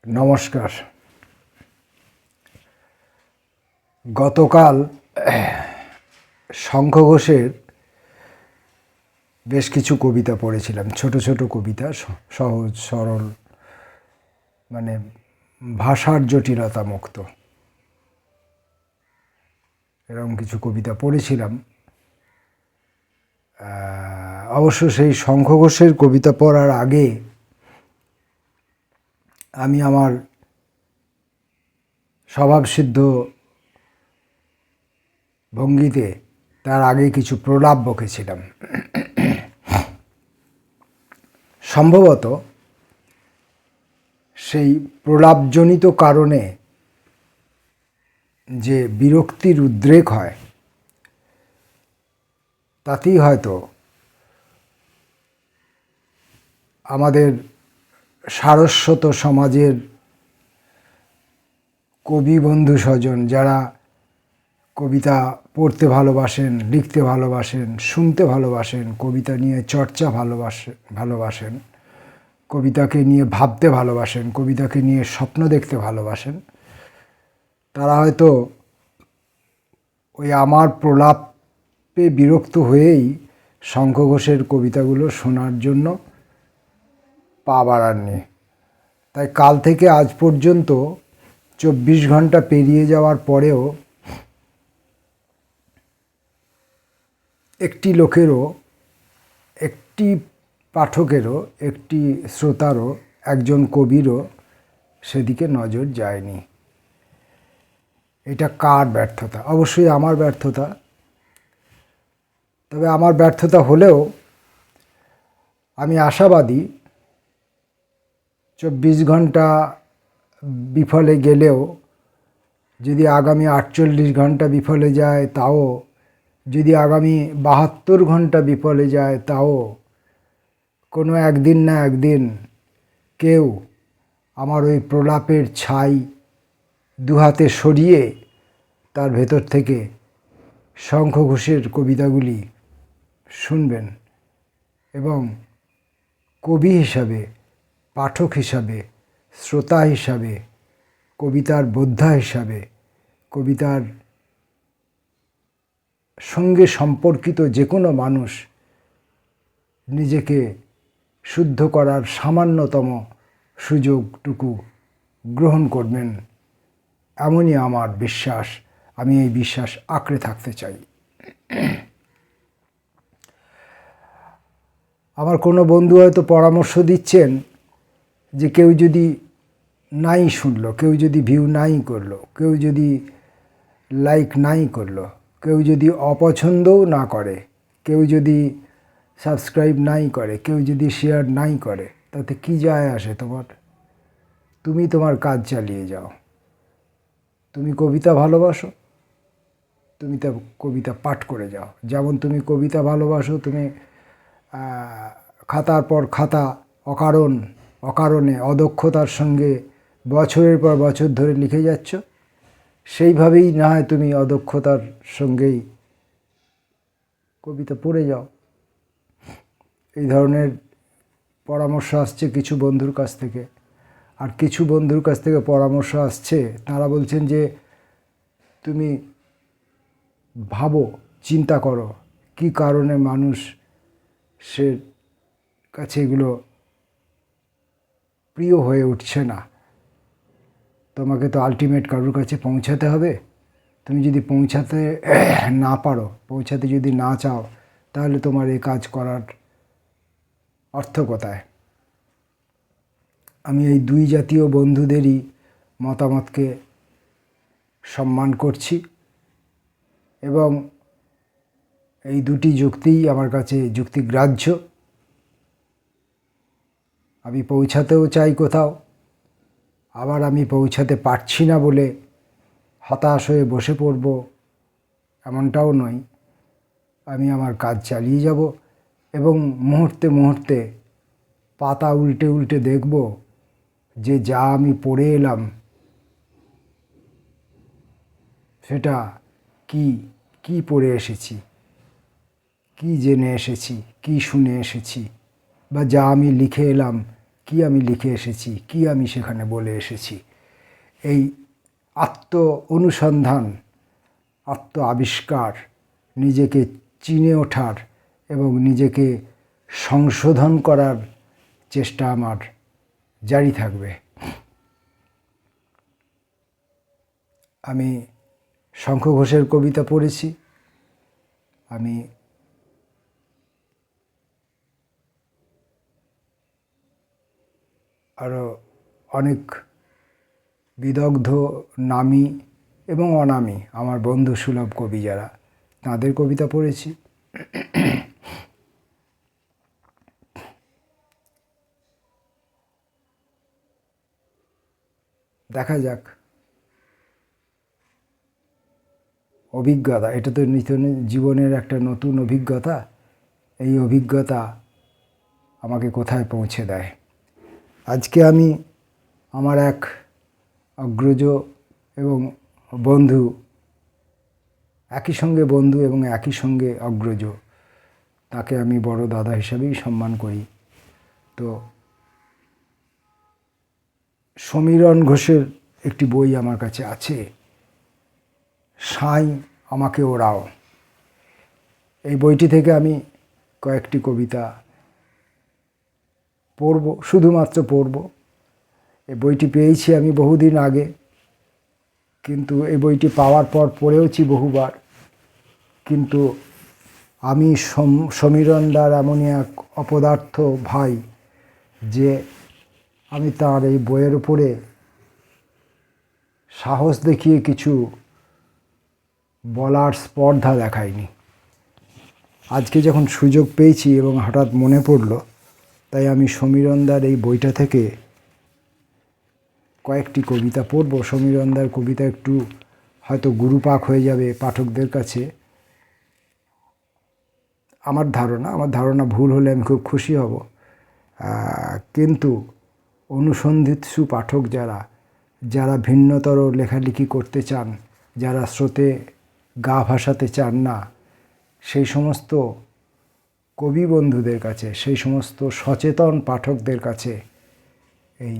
নমস্কার। গতকাল শঙ্খ ঘোষের বেশ কিছু কবিতা পড়েছিলাম, ছোট ছোট কবিতা, সহজ সরল, মানে ভাষার জটিলতা মুক্ত, এরকম কিছু কবিতা পড়েছিলাম। অবশ্য সেই শঙ্খ ঘোষের কবিতা পড়ার আগে আমি আমার স্বভাবসিদ্ধ ভঙ্গিতে তার আগে কিছু প্রলাপ বকেছিলাম। সম্ভবত সেই প্রলাপজনিত কারণে যে বিরক্তির উদ্রেক হয়, তাতেই হয়তো আমাদের সারস্বত সমাজের কবি বন্ধু স্বজন, যারা কবিতা পড়তে ভালোবাসেন, লিখতে ভালোবাসেন, শুনতে ভালোবাসেন, কবিতা নিয়ে চর্চা ভালোবাসেন, কবিতাকে নিয়ে ভাবতে ভালোবাসেন, কবিতাকে নিয়ে স্বপ্ন দেখতে ভালোবাসেন, তারা হয়তো ওই আমার প্রলাপে বিরক্ত হয়েই শঙ্খ ঘোষের কবিতাগুলো শোনার জন্য পা বাড়াননি। তাই কাল থেকে আজ পর্যন্ত 24 ঘন্টা পেরিয়ে যাওয়ার পরেও একটি লোকেরও, একটি পাঠকেরও, একটি শ্রোতারও, একজন কবিরও সেদিকে নজর যায়নি। এটা কার ব্যর্থতা? অবশ্যই আমার ব্যর্থতা। তবে আমার ব্যর্থতা হলেও আমি আশাবাদী, 24 ঘন্টা বিফলে গেলেও, যদি আগামী 48 ঘন্টা বিফলে যায় তাও, যদি আগামী 72 ঘন্টা বিফলে যায় তাও, কোনো একদিন না একদিন কেউ আমার ওই প্রলাপের ছাই দুহাতে সরিয়ে তার ভেতর থেকে শঙ্খ ঘোষের কবিতাগুলি শুনবেন এবং কবি হিসাবে, পাঠক হিসাবে, শ্রোতা হিসাবে, কবিতার বোদ্ধা হিসাবে, কবিতার সঙ্গে সম্পর্কিত যে কোনো মানুষ নিজেকে শুদ্ধ করার সামান্যতম সুযোগটুকু গ্রহণ করবেন, এমনই আমার বিশ্বাস। আমি এই বিশ্বাস আঁকড়ে থাকতে চাই। আমার কোনো বন্ধু হয়তো পরামর্শ দিচ্ছেন যে কেউ যদি নাই শুনলো, কেউ যদি ভিউ নাই করলো, কেউ যদি লাইক নাই করলো, কেউ যদি অপছন্দও না করে, কেউ যদি সাবস্ক্রাইব নাই করে, কেউ যদি শেয়ার নাই করে, তাতে কি যায় আসে তোমার? তুমি তোমার কাজ চালিয়ে যাও। তুমি কবিতা ভালোবাসো, তুমি তা কবিতা পাঠ করে যাও। যেমন তুমি কবিতা ভালোবাসো, তুমি খাতার পর খাতা অকারণে অদক্ষতার সঙ্গে বছরের পর বছর ধরে লিখে যাচ্ছ, সেইভাবেই না হয় তুমি অদক্ষতার সঙ্গেই কবিতা পড়ে যাও। এই ধরনের পরামর্শ আসছে কিছু বন্ধুর কাছ থেকে। আর কিছু বন্ধুর কাছ থেকে পরামর্শ আসছে, তারা বলছেন যে তুমি ভাবো, চিন্তা করো, কি কারণে মানুষের কাছে এগুলো প্রিয় হয়ে উঠছে না। তোমাকে তো আলটিমেট কারোর কাছে পৌঁছাতে হবে। তুমি যদি পৌঁছাতে না পারো, পৌঁছাতে যদি না চাও, তাহলে তোমার এই কাজ করার অর্থ কোথায়? আমি এই দুই জাতীয় বন্ধুদেরই মতামতকে সম্মান করছি এবং এই দুটি যুক্তিই আমার কাছে যুক্তিগ্রাহ্য। আমি পৌঁছাতেও চাই কোথাও, আবার আমি পৌঁছাতে পারছি না বলে হতাশ হয়ে বসে পড়ব, এমনটাও নয়। আমি আমার কাজ চালিয়ে যাব এবং মুহূর্তে মুহূর্তে পাতা উল্টে উল্টে দেখব যে যা আমি পড়ে এলাম সেটা কি পড়ে এসেছি, কি জেনে এসেছি, কি শুনে এসেছি, বা যা আমি লিখে এলাম কি আমি লিখে এসেছি, কি আমি সেখানে বলে এসেছি। এই আত্ম অনুসন্ধান, আত্ম আবিষ্কার, নিজেকে চিনে ওঠার এবং নিজেকে সংশোধন করার চেষ্টা আমার জারি থাকবে। আমি শঙ্খ ঘোষের কবিতা পড়েছি, আমি আরও অনেক বিদগ্ধ নামী এবং অনামী আমার বন্ধু সুলভ কবি যারা, তাঁদের কবিতা পড়েছি। দেখা যাক, অভিজ্ঞতা, এটা তো জীবনের একটা নতুন অভিজ্ঞতা। এই অভিজ্ঞতা আমাকে কোথায় পৌঁছে দেয়। আজকে আমি আমার এক অগ্রজ এবং বন্ধু, একই সঙ্গে বন্ধু এবং একই সঙ্গে অগ্রজ, তাকে আমি বড় দাদা হিসাবেই সম্মান করি। তো সমীরণ ঘোষের একটি বই আমার কাছে আছে, সাঁই আমাকে ওরাও। এই বইটি থেকে আমি কয়েকটি কবিতা পড়ব, শুধুমাত্র পড়ব। এই বইটি পেয়েছি আমি বহুদিন আগে, কিন্তু এই বইটি পাওয়ার পর পড়েওছি বহুবার। কিন্তু আমি সমীরণদার এমনই এক অপদার্থ ভাই যে আমি তার এই বইয়ের উপরে সাহস দেখিয়ে কিছু বলার স্পর্ধা দেখাইনি। আজকে যখন সুযোগ পেয়েছি এবং হঠাৎ মনে পড়ল, তাই আমি সমীরণদার এই বইটা থেকে কয়েকটি কবিতা পড়ব। সমীরণদার কবিতা একটু হয়তো গুরুপাক হয়ে যাবে পাঠকদের কাছে, আমার ধারণা ভুল হলে আমি খুব খুশি হব। কিন্তু অনুসন্ধিৎসু পাঠক যারা ভিন্নতর লেখালেখি করতে চান, যারা স্রোতে গা ভাসাতে চান না, সেই সমস্ত কবি বন্ধুদের কাছে, সেই সমস্ত সচেতন পাঠকদের কাছে এই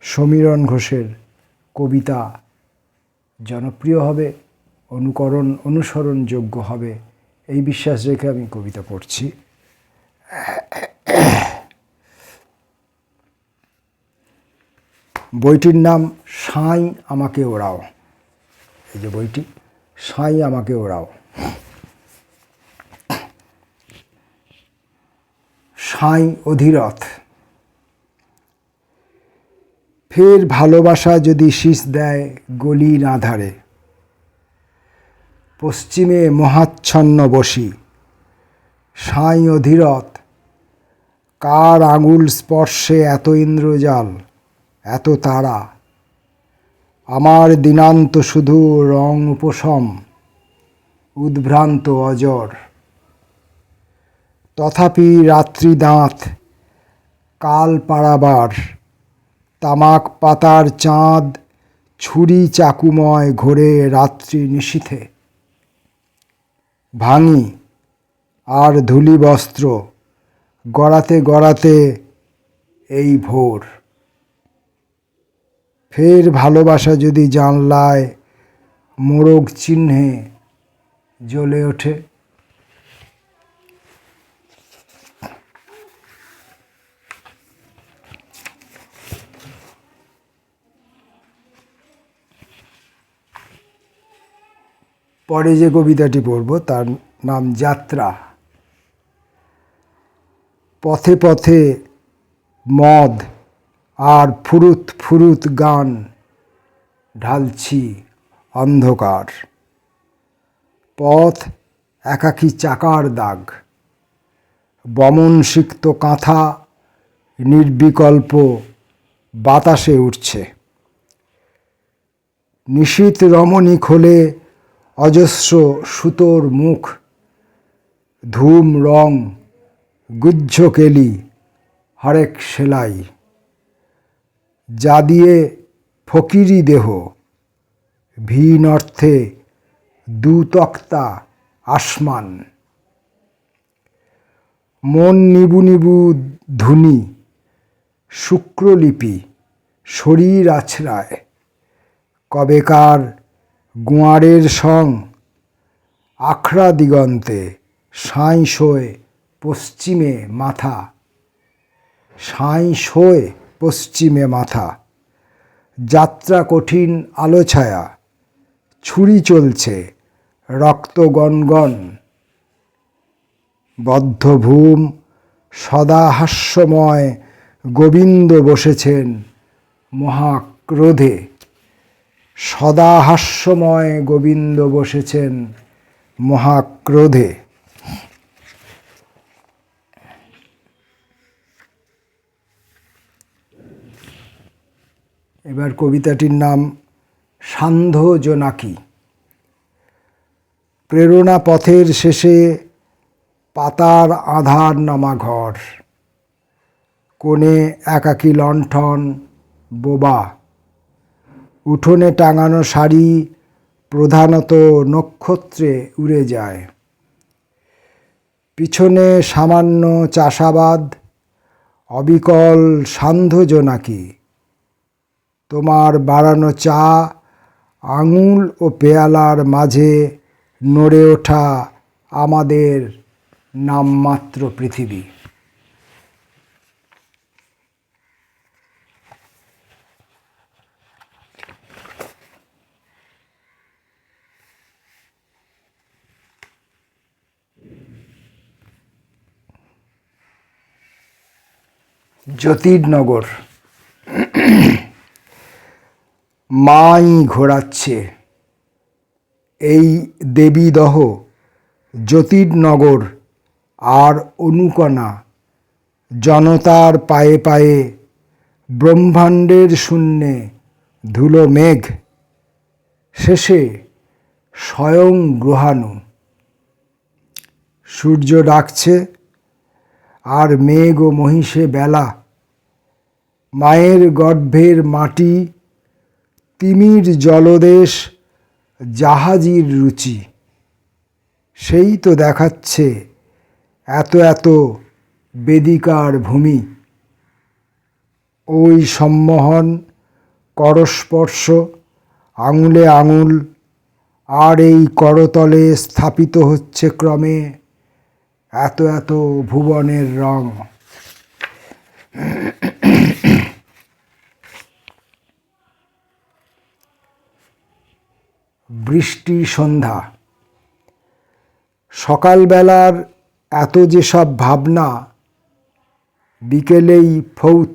সমীরণ ঘোষের কবিতা জনপ্রিয় হবে, অনুসরণযোগ্য হবে, এই বিশ্বাস রেখে আমি কবিতা পড়ছি। বইটির নাম সাঁই আমাকে ওরাও। এই যে বইটি, সাঁই আমাকে ওরাও। সাঁই অধিরথ। ফের ভালোবাসা যদি শীষ দেয় গলির আধারে, পশ্চিমে মহাচ্ছন্ন বসি। সাঁই অধিরথ, কার আঙুল স্পর্শে এত ইন্দ্রজাল, এত তারা। আমার দিনান্ত শুধু রং উপশম, উদ্ভ্রান্ত অজর। তথাপি রাত্রি দাঁত কাল পাড়াবার, তামাক পাতার চাঁদ ছুরি চাকুময় ঘোরে রাত্রি নিশীথে। ভাঙি আর ধূলি বস্ত্র গড়াতে গড়াতে এই ভোর। ফের ভালোবাসা যদি জানলায় মোড়ক চিহ্নে জ্বলে ওঠে। পরে যে কবিতাটি পড়ব তার নাম যাত্রা। পথে পথে মদ আর ফুরুত ফুরুত গান ঢালছি অন্ধকার। পথ একাকী চাকার দাগ, বমন সিক্ত কাঁথা নির্বিকল্প বাতাসে উঠছে। নিশীথ রমণী খোলে অজস্র সুতোর মুখ, ধূম রং গুজ্জ কেলি হরেক সেলাই। যা দিয়ে ফকিরি দেহ, ভিন অর্থে দুতক্তা আসমান। মন নিবু নিবু ধুনি শুক্রলিপি শরীর আছড়ায়, কবেকার গোয়ারের সং আখড়া দিগন্তে সাঁই শোয় পশ্চিমে মাথা, সাঁই শোয় পশ্চিমে মাথা। যাত্রা কঠিন আলো ছায়া, ছুরি চলছে রক্ত গনগন, বদ্ধভূম সদা হাস্যময় গোবিন্দ বসেছেন মহাক্রোধে, সদা হাস্যময় গোবিন্দ বসেছেন মহাক্রোধে। এবার কবিতাটির নাম সান্ধ্য জোনাকি। প্রেরণা পথের শেষে পাতার আধার নামা ঘর, কোণে একাকী লণ্ঠন বোবা, উঠোনে টাঙানো শাড়ি প্রধানত নক্ষত্রে উড়ে যায়, পিছনে সামান্য চাষাবাদ, অবিকল সান্ধ্য জোনাকি। তোমার বাড়ানো চা আঙুল ও পেয়ালার মাঝে নড়ে ওঠা আমাদের নামমাত্র পৃথিবী। জ্যোতির্নগর। মাই ঘোরাচ্ছে এই দেবীদহ জ্যোতির্নগর আর অনুকণা, জনতার পায়ে পায়ে ব্রহ্মাণ্ডের শূন্যে ধুলো মেঘ, শেষে স্বয়ং গ্রহাণু। সূর্য ডাকছে আর মেঘ ও মহিষে বেলা, মায়ের গর্ভের মাটি তিমির জলদেশ, জাহাজির রুচি। সেই তো দেখাচ্ছে এত এত বেদিকার ভূমি। ওই সম্মোহন করস্পর্শ আঙুলে আঙুল, আর এই করতলে স্থাপিত হচ্ছে ক্রমে এত এত ভুবনের রং। বৃষ্টি সন্ধ্যা। সকালবেলার এত যেসব ভাবনা বিকেলেই ফৌত।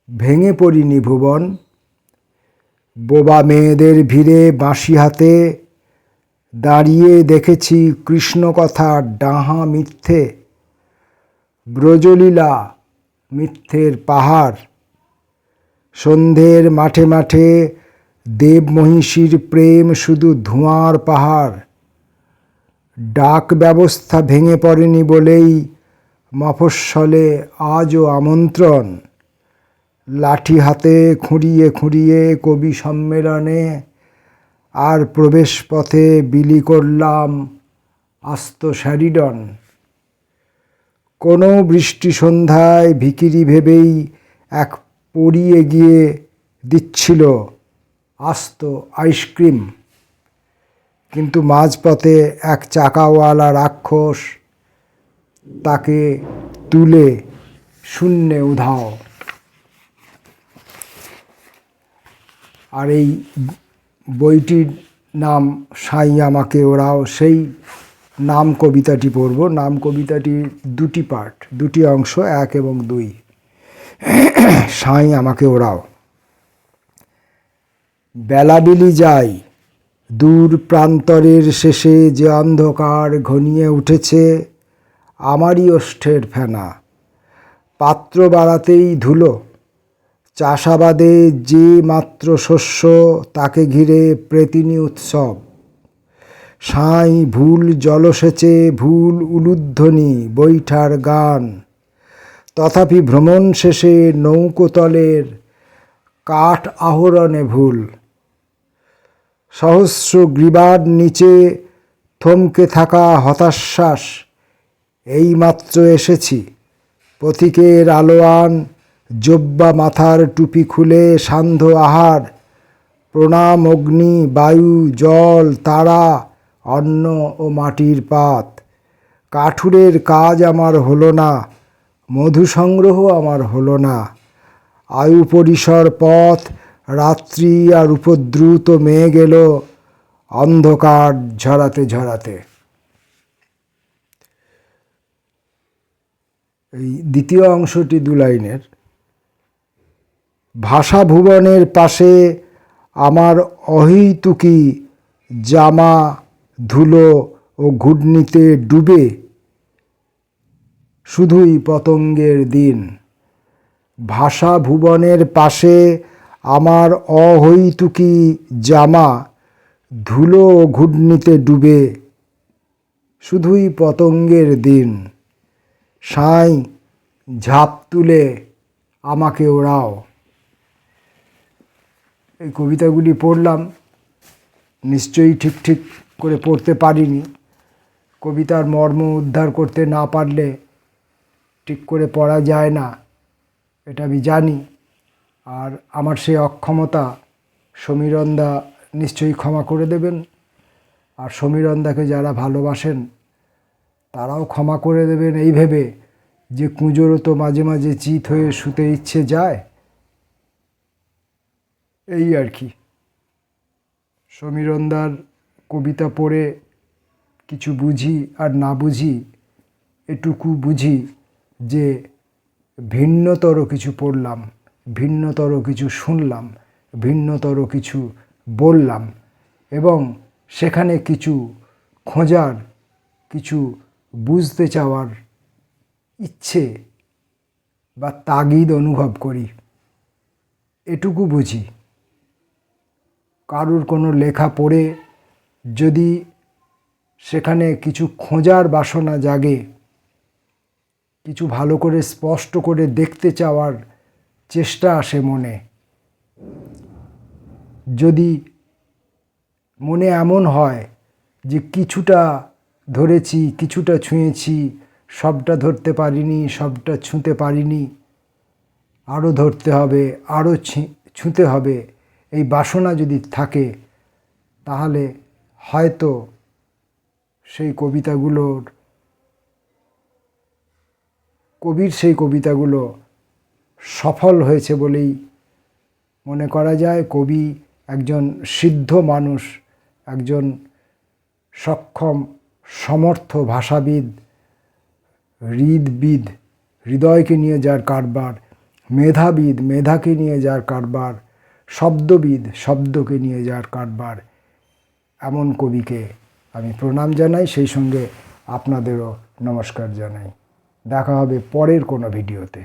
ভেঙে পড়িনি ভুবন, বোবা মেয়েদের ভিড়ে বাঁশি হাতে দাঁড়িয়ে দেখেছি কৃষ্ণকথার ডাহা মিথ্যে, ব্রজলীলা মিথ্যের পাহাড়। সন্ধ্যের মাঠে মাঠে দেব মহিষীর প্রেম শুধু ধোঁয়ার পাহাড়। ডাক ব্যবস্থা ভেঙে পড়েনি বলেই মফস্বলে আজও আমন্ত্রণ। লাঠি হাতে খুঁড়িয়ে খুঁড়িয়ে কবি সম্মেলনে, আর প্রবেশ পথে বিলি করলাম আস্ত স্যারিডন। কোনো বৃষ্টি সন্ধ্যায় ভিখিরি ভেবেই এক পরী এগিয়ে দিচ্ছিল আস্ত আইসক্রিম, কিন্তু মাঝপথে এক চাকাওয়ালা রাক্ষস তাকে তুলে শূন্যে উধাও। আর এই বইটির নাম সাঁই আমাকে ওরাও, সেই নাম কবিতাটি পড়ব। নাম কবিতাটি দুটি পার্ট, দুটি অংশ, 1 এবং 2। সাঁই আমাকে ওরাও। বেলাবিলি যায় দূর প্রান্তরের শেষে, যে অন্ধকার ঘনিয়ে উঠেছে আমারই ওষ্ঠের ফেনা। পাত্র বাড়াতেই ধুলো, চাষাবাদে যে মাত্র শস্য তাকে ঘিরে প্রেতিনী উৎসব। সাঁই ভুল জলসেচে, ভুল উলুধ্বনি বৈঠার গান। তথাপি ভ্রমণ শেষে নৌকোতলের কাঠ আহরণে ভুল। সহস্র গ্রীবার নিচে থমকে থাকা হতাশ্বাস, এইমাত্র এসেছি পথিকের আলোয়ান জব্বা মাথার টুপি খুলে সান্ধ্য আহার, প্রণাম অগ্নি বায়ু জল তারা অন্ন ও মাটির পাত। কাঠুরের কাজ আমার হলো না, মধু সংগ্রহ আমার হলো না, আয়ু পরিসর পথ রাত্রি আর উপদ্রুত মেঘ এলো অন্ধকার ঝরাতে ঝরাতে। এই দ্বিতীয় অংশটি দু লাইনের। ভাষা ভুবনের পাশে আমার অহৈতুকী জামা ধুলো ও ঘূর্ণিতে ডুবে শুধুই পতঙ্গের দিন। ভাষা ভুবনের পাশে আমার অহৈতুকী জামা ধুলো ও ঘূর্ণিতে ডুবে শুধুই পতঙ্গের দিন। সাঁই ঝাঁপ তুলে আমাকে ওড়াও। এই কবিতাগুলি পড়লাম, নিশ্চয়ই ঠিক করে পড়তে পারিনি। কবিতার মর্ম উদ্ধার করতে না পারলে ঠিক করে পড়া যায় না, এটা আমি জানি। আর আমার সেই অক্ষমতা সমীরণদা নিশ্চয়ই ক্ষমা করে দেবেন। আর সমীরণদাকে যারা ভালোবাসেন তারাও ক্ষমা করে দেবেন এই ভেবে যে কুঁজোরও তো মাঝে মাঝে চিত হয়ে শুতে ইচ্ছে যায়, এই আর কি। সমীরণদার কবিতা পড়ে কিছু বুঝি আর না বুঝি, এটুকু বুঝি যে ভিন্নতর কিছু পড়লাম, ভিন্নতর কিছু শুনলাম, ভিন্নতর কিছু বললাম এবং সেখানে কিছু খোঁজার, কিছু বুঝতে চাওয়ার ইচ্ছে বা তাগিদ অনুভব করি, এটুকু বুঝি। কারুর কোনো লেখা পড়ে যদি সেখানে কিছু খোঁজার বাসনা জাগে, কিছু ভালো করে স্পষ্ট করে দেখতে চাওয়ার চেষ্টা আসে মনে, যদি মনে এমন হয় যে কিছুটা ধরেছি, কিছুটা ছুঁয়েছি, সবটা ধরতে পারিনি, সবটা ছুঁতে পারিনি, আরও ধরতে হবে, আরও ছুঁতে হবে, এই বাসনা যদি থাকে তাহলে হয়তো সেই কবির সেই কবিতাগুলো সফল হয়েছে বলেই মনে করা যায়। কবি একজন সিদ্ধ মানুষ, একজন সক্ষম সমর্থ ভাষাবিদ, হৃদবিদ, হৃদয়কে নিয়ে যার কারবার, মেধাবিদ, মেধাকে নিয়ে যার কারবার, শব্দবিদ, শব্দকে নিয়ে যার কারবার, এমন কবিকে আমি প্রণাম জানাই, সেই সঙ্গে আপনাদেরও নমস্কার জানাই। দেখা হবে পরের কোনো ভিডিওতে।